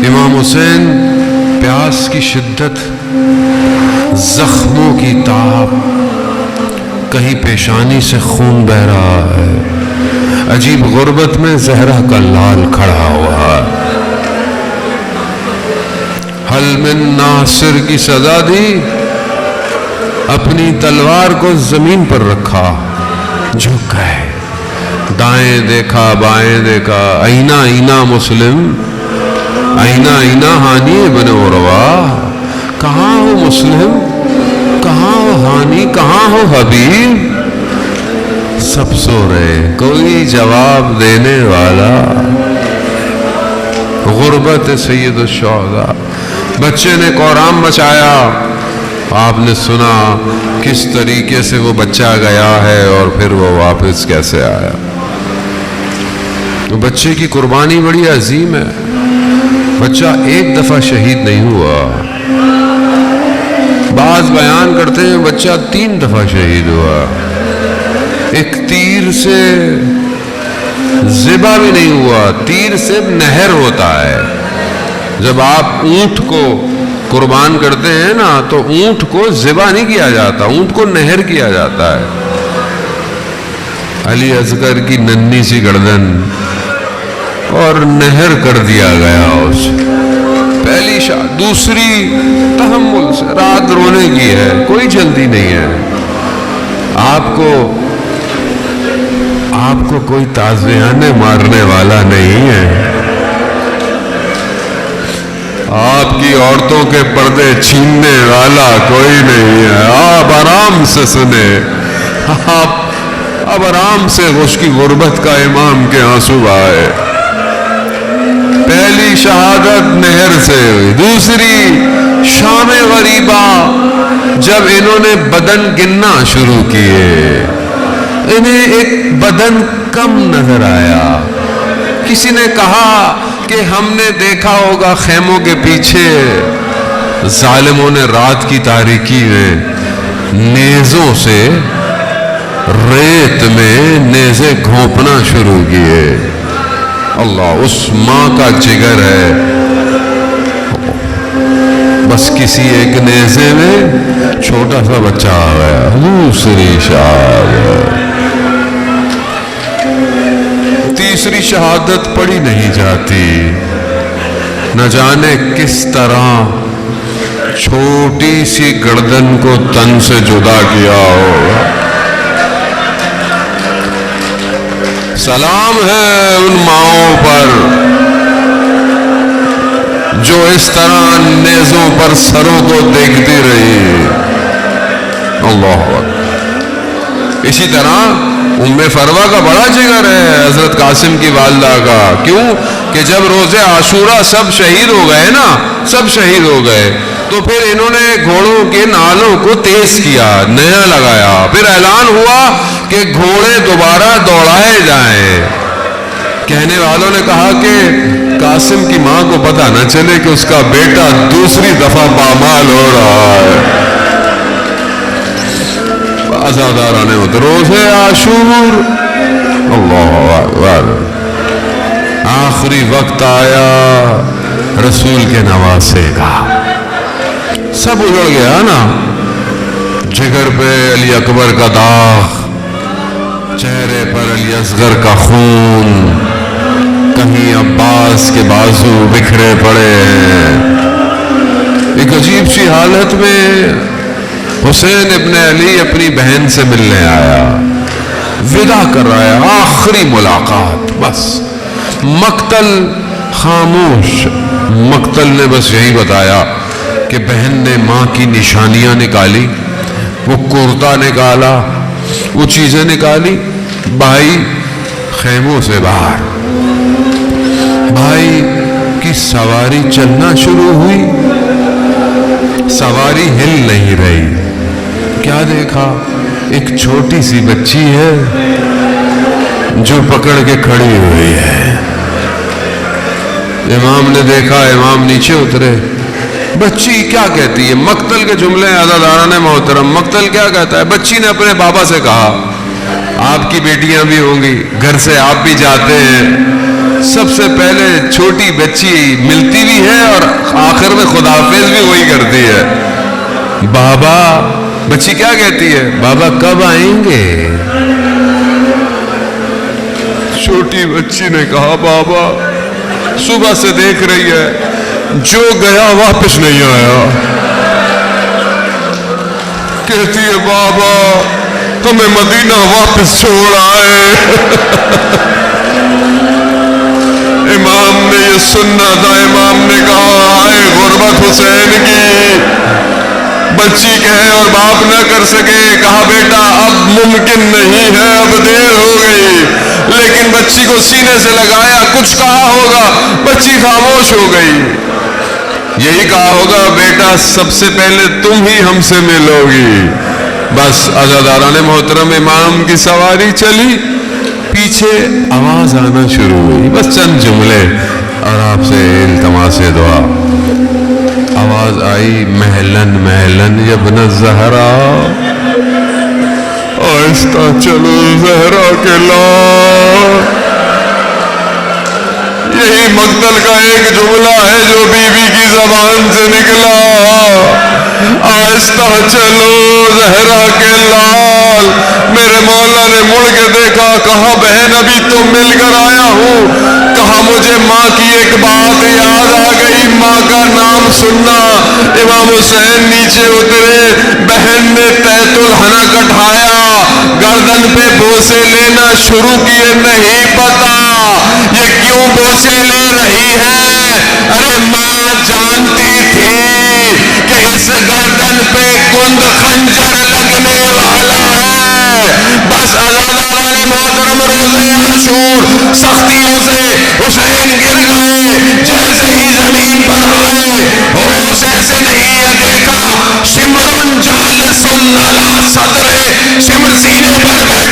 امام حسین پیاس کی شدت، زخموں کی تاب، کہیں پیشانی سے خون بہ رہا ہے، عجیب غربت میں زہرا کا لال کھڑا ہوا، حل من ناصر کی سزا دی، اپنی تلوار کو زمین پر رکھا، جھک گئے، دائیں دیکھا بائیں دیکھا، آئینہ آئینہ مسلم، آئینہ آئینہ ہانی ابن عروہ، کہاں ہو مسلم، کہاں ہو ہانی، کہاں ہو حبیب؟ سب سو رہے، کوئی جواب دینے والا، غربت سید الشہداء۔ بچے نے قرآن مچایا، آپ نے سنا کس طریقے سے وہ بچہ گیا ہے اور پھر وہ واپس کیسے آیا۔ بچے کی قربانی بڑی عظیم ہے، بچہ ایک دفعہ شہید نہیں ہوا، بعض بیان کرتے ہیں بچہ 3 دفعہ شہید ہوا، ایک تیر سے ذبح بھی نہیں ہوا، تیر سے نہر ہوتا ہے، جب آپ اونٹ کو قربان کرتے ہیں نا تو اونٹ کو ذبح نہیں کیا جاتا، اونٹ کو نہر کیا جاتا ہے۔ علی اصغر کی ننھی سی گردن اور نہر کر دیا گیا اسے، پہلی دوسری تحمل سے، رات رونے کی ہے، کوئی جلدی نہیں ہے، آپ کو کوئی تازیانے مارنے والا نہیں ہے، آپ کی عورتوں کے پردے چھیننے والا کوئی نہیں ہے، آپ آرام سے سنے، آپ آرام سے اس کی غربت کا امام کے آنسو بہائے۔ پہلی شہادت نہر سے ہوئی، دوسری شام غریبہ، جب انہوں نے بدن گننا شروع کیے، انہیں ایک بدن کم نظر آیا، کسی نے کہا کہ ہم نے دیکھا ہوگا خیموں کے پیچھے ظالموں نے رات کی تاریکی میں نیزوں سے ریت میں نیزے گھونپنا شروع کیے، اللہ اس ماں کا جگر ہے، بس کسی ایک نیزے میں چھوٹا سا بچہ آ گیا، دوسری شہادت، تیسری شہادت پڑھی نہیں جاتی، نہ جانے کس طرح چھوٹی سی گردن کو تن سے جدا کیا ہوگا۔ سلام ہے ان ماؤں پر جو اس طرح نیزوں پر سروں کو دیکھتی رہی، اللہ اکبر۔ اسی طرح ام فروہ کا بڑا جگر ہے حضرت قاسم کی والدہ کا، کیوں کہ جب روز عاشورہ سب شہید ہو گئے نا، سب شہید ہو گئے، تو پھر انہوں نے گھوڑوں کے نالوں کو تیز کیا، نیا لگایا، پھر اعلان ہوا کہ گھوڑے دوبارہ دوڑائے جائیں۔ کہنے والوں نے کہا کہ قاسم کی ماں کو پتہ نہ چلے کہ اس کا بیٹا دوسری دفعہ پامال ہو رہا ہے۔ آزادارانے ہوتے روزے عاشور، اللہ اکبر، آخری وقت آیا رسول کے نواسے کا، سب اجڑ گیا نا، جگر پہ علی اکبر کا داغ، چہرے پر علی اصغر کا خون، کہیں عباس کے بازو بکھرے پڑے ہیں۔ ایک عجیب سی حالت میں حسین ابن علی اپنی بہن سے ملنے آیا، وداع کر رہا ہے، آخری ملاقات، بس مقتل خاموش، مقتل نے بس یہی بتایا کہ بہن نے ماں کی نشانیاں نکالی، وہ کرتا نکالا، وہ چیزیں نکالی، بھائی خیموں سے باہر، بھائی کی سواری چلنا شروع ہوئی، سواری ہل نہیں رہی، کیا دیکھا؟ ایک چھوٹی سی بچی ہے جو پکڑ کے کھڑی ہوئی ہے۔ امام نے دیکھا، امام نیچے اترے، بچی کیا کہتی ہے؟ مقتل کے جملے عزاداران محترم، مقتل کیا کہتا ہے؟ بچی نے اپنے بابا سے کہا، آپ کی بیٹیاں بھی ہوں گی، گھر سے آپ بھی جاتے ہیں، سب سے پہلے چھوٹی بچی ملتی بھی ہے حافظ بھی وہی کرتی ہے. بابا, بچی کیا کہتی ہے؟ بابا کب آئیں گے؟ چھوٹی بچی نے کہا بابا صبح سے دیکھ رہی ہے جو گیا واپس نہیں آیا. کہتی ہے بابا ہمیں مدینہ واپس چھوڑ آئے. امام نے یہ سننا تھا. امام نے کہا آئے غربت حسین کی. بچی کہے اور باپ نہ کر سکے. کہا بیٹا اب ممکن نہیں ہے, اب دیر ہو گئی. لیکن بچی کو سینے سے لگایا, کچھ کہا ہوگا, بچی خاموش ہو گئی. یہی کہا ہوگا بیٹا سب سے پہلے تم ہی ہم سے ملو گی. بس عزاداران محترم امام کی سواری چلی, پیچھے آواز آنا شروع ہوئی, بس چند جملے اور آپ سے التماس دعا. آواز آئی مہلن مہلن یبن الزہرا, آہستہ چلو زہرا کے لال. یہی مقتل کا ایک جملہ ہے جو بی بی کی زبان سے نکلا. آہستہ چلو زہرا کے لال. میرے مولا نے مڑ کے دیکھا, کہا بہن ابھی تو مل کر آیا ہوں. کہا مجھے ماں کی ایک بات یاد آ گئی, ماں کا نام سننا. امام حسین نیچے اترے, بہن نے تیت الحنک اٹھایا, گردن پہ بوسے لینا شروع کیے. نہیں پتا یہ کیوں بوسے لے رہی ہے. ارے ماں جانتی تھی کہ اس گردن پہ کند خنجر لگنے والا ہے. بس عزاداران محترم روزے عاشور سختیوں سے حسین گر گئے. جیسے ہی زمین پر آئے ہوش ایسے نہیں ہے دیکھا. شمرن جالس علی صدرے, شمر سینے پر بیٹھا